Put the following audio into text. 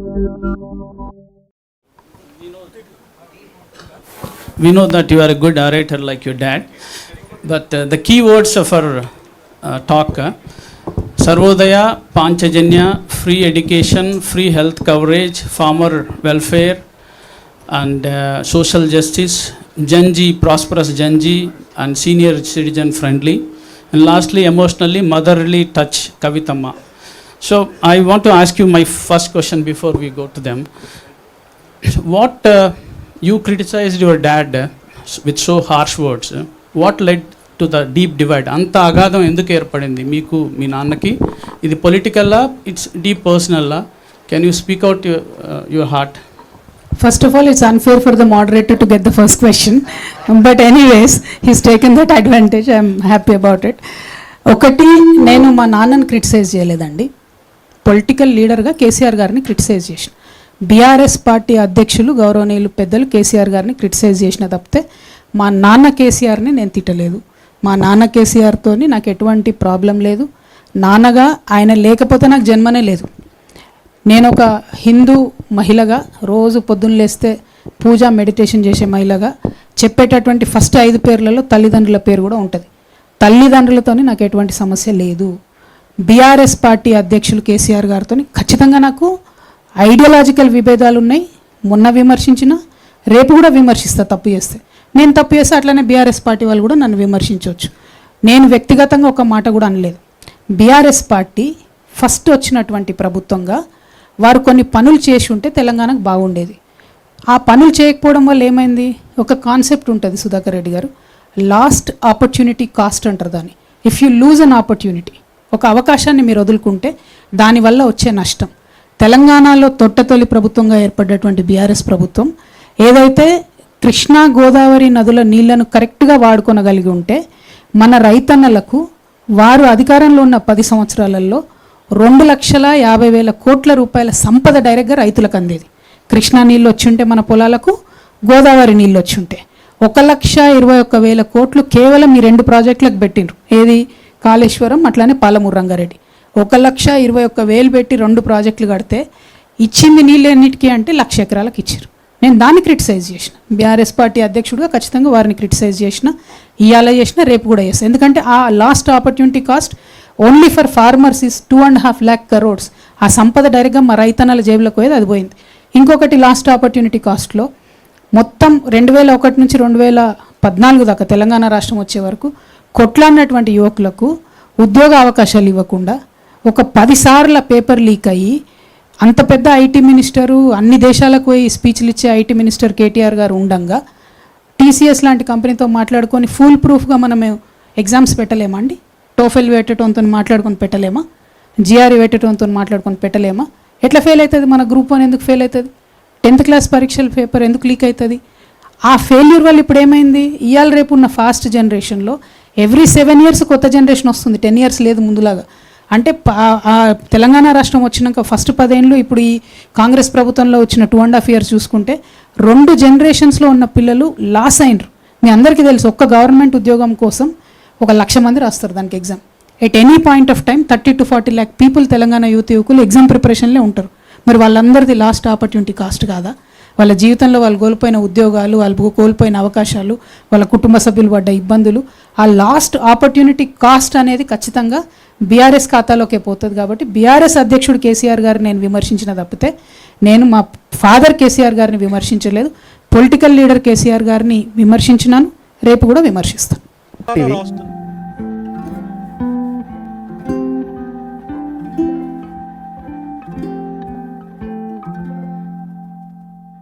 We know that you are a good orator like your dad, but the key words of our talk, Sarvodaya, Panchajanya, free education, free health coverage, farmer welfare, and social justice, Janji, prosperous Janji, and senior citizen friendly, and lastly, emotionally motherly touch, Kavithamma. So I want to ask you my first question before we go to them. What you criticized your dad with so harsh words. What led to the deep divide? అంత అగాధం ఎందుకు ఏర్పడింది మీకు మీ నాన్నకి? ఇది పొలిటికల్లా, it's deep పర్సనల్లా? Can you speak out your heart? First of all, it's unfair for the moderator to get the first question. But anyways, he's taken that advantage. I'm happy about it. ఒకటి, నేను మా నాన్నని criticise చేయలేదండి. Political లీడర్గా కేసీఆర్ గారిని criticise చేసిన. BRS party అధ్యక్షులు గౌరవనీయులు పెద్దలు కేసీఆర్ గారిని క్రిటిసైజ్ చేసిన తప్పితే మా నాన్న కేసీఆర్ని నేను తిట్టలేదు. మా నాన్న కేసీఆర్తో నాకు ఎటువంటి ప్రాబ్లం లేదు. నాన్నగా ఆయన లేకపోతే నాకు జన్మనే లేదు. నేను ఒక హిందూ మహిళగా రోజు పొద్దున్న లేస్తే పూజ మెడిటేషన్ చేసే మహిళగా చెప్పేటటువంటి ఫస్ట్ 5 పేర్లలో తల్లిదండ్రుల పేరు కూడా ఉంటుంది. తల్లిదండ్రులతో నాకు ఎటువంటి సమస్య లేదు. బీఆర్ఎస్ పార్టీ అధ్యక్షులు కేసీఆర్ గారితో ఖచ్చితంగా నాకు ఐడియాలజికల్ విభేదాలు ఉన్నాయి. మొన్న విమర్శించిన, రేపు కూడా విమర్శిస్తా తప్పు చేస్తే. నేను తప్పు చేస్తే అట్లనే బీఆర్ఎస్ పార్టీ వాళ్ళు కూడా నన్ను విమర్శించవచ్చు. నేను వ్యక్తిగతంగా ఒక మాట కూడా అనలేదు. బీఆర్ఎస్ పార్టీ ఫస్ట్ వచ్చినటువంటి ప్రభుత్వంగా వారు కొన్ని పనులు చేసి ఉంటే తెలంగాణకు బాగుండేది. ఆ పనులు చేయకపోవడం వల్ల ఏమైంది? ఒక కాన్సెప్ట్ ఉంటుంది సుధాకర్ రెడ్డి గారు, లాస్ట్ ఆపర్చునిటీ కాస్ట్ అంటారు దాన్ని. If you lose an opportunity, ఒక అవకాశాన్ని మీరు వదులుకుంటే దానివల్ల వచ్చే నష్టం. తెలంగాణలో తొట్టతొలి ప్రభుత్వంగా ఏర్పడ్డటువంటి బీఆర్ఎస్ ప్రభుత్వం ఏదైతే కృష్ణా గోదావరి నదుల నీళ్లను కరెక్ట్గా వాడుకొనగలిగి ఉంటే మన రైతన్నలకు వారు అధికారంలో ఉన్న 10 సంవత్సరాలలో 2,50,000 కోట్ల రూపాయల సంపద డైరెక్ట్గా రైతులకు అందేది. కృష్ణా నీళ్ళు వచ్చుంటే మన పొలాలకు, గోదావరి నీళ్ళు వచ్చుంటే 1,21,000 కోట్లు కేవలం ఈ 2 ప్రాజెక్టులకు పెట్టిండ్రు. ఏది? కాళేశ్వరం, అట్లానే పాలమూరు రంగారెడ్డి. 1,21,000 పెట్టి 2 ప్రాజెక్టులు కడితే ఇచ్చింది నీళ్ళు ఎన్నిటికీ అంటే 1,00,000 ఎకరాలకు ఇచ్చారు. నేను దాన్ని క్రిటిసైజ్ చేసిన. బీఆర్ఎస్ పార్టీ అధ్యక్షుడిగా ఖచ్చితంగా వారిని క్రిటిసైజ్ చేసిన, ఇవాళ చేసిన, రేపు కూడా చేస్తాను. ఎందుకంటే ఆ last opportunity cost only for farmers is 2.5 lakh crores. ఆ సంపద డైరెక్ట్గా మా రైతన్నల జేబులకు పోయేది, అది పోయింది. ఇంకొకటి లాస్ట్ ఆపర్చునిటీ కాస్ట్లో మొత్తం 2001 నుంచి 2014 దాకా తెలంగాణ రాష్ట్రం వచ్చే వరకు కొట్లాడినటువంటి యువకులకు ఉద్యోగ అవకాశాలు ఇవ్వకుండా ఒక 10 సార్ల పేపర్ లీక్ అయ్యి అంత పెద్ద ఐటీ మినిస్టరు, అన్ని దేశాలకు పోయి స్పీచ్లు ఇచ్చే ఐటీ మినిస్టర్ కేటీఆర్ గారు ఉండంగా టీసీఎస్ లాంటి కంపెనీతో మాట్లాడుకొని ఫుల్ ప్రూఫ్గా మనం ఎగ్జామ్స్ పెట్టలేమా అండి? టోఫెల్ పెట్టడంతో మాట్లాడుకొని పెట్టలేమా? జిఆర్ఈ పెట్టడంతో మాట్లాడుకొని పెట్టలేమా? ఎట్లా ఫెయిల్ అవుతుంది? మన గ్రూప్ 1 ఎందుకు ఫెయిల్ అవుతుంది? 10th క్లాస్ పరీక్షల పేపర్ ఎందుకు లీక్ అవుతుంది? ఆ ఫెయిల్యూర్ వల్ల ఇప్పుడు ఏమైంది? ఇవాళ రేపు ఉన్న ఫాస్ట్ జనరేషన్లో ఎవ్రీ 7 years కొత్త జనరేషన్ వస్తుంది. 10 years లేదు ముందులాగా. అంటే తెలంగాణ రాష్ట్రం వచ్చినాక ఫస్ట్ 10 ఏళ్ళు, ఇప్పుడు ఈ కాంగ్రెస్ ప్రభుత్వంలో వచ్చిన 2.5 years చూసుకుంటే 2 generations ఉన్న పిల్లలు లాస్ అయినరు. మీ అందరికీ తెలుసు, ఒక్క గవర్నమెంట్ ఉద్యోగం కోసం 1,00,000 మంది రాస్తారు దానికి exam. At any point of time 30 to 40 lakh people Telangana యువకులు ఎగ్జామ్ ప్రిపరేషన్లే ఉంటారు. మరి వాళ్ళందరిది లాస్ట్ ఆపర్చునిటీ కాస్ట్ కాదా? వాళ్ళ జీవితంలో వాళ్ళు కోల్పోయిన ఉద్యోగాలు, వాళ్ళు కోల్పోయిన అవకాశాలు, వాళ్ళ కుటుంబ సభ్యులు పడ్డ ఇబ్బందులు, ఆ లాస్ట్ ఆపర్చునిటీ కాస్ట్ అనేది ఖచ్చితంగా బీఆర్ఎస్ ఖాతాలోకే పోతుంది. కాబట్టి బీఆర్ఎస్ అధ్యక్షుడు కేసీఆర్ గారిని నేను విమర్శించిన తప్పితే నేను మా ఫాదర్ కేసీఆర్ గారిని విమర్శించలేదు. పొలిటికల్ లీడర్ కేసీఆర్ గారిని విమర్శించినాను, రేపు కూడా విమర్శిస్తాను.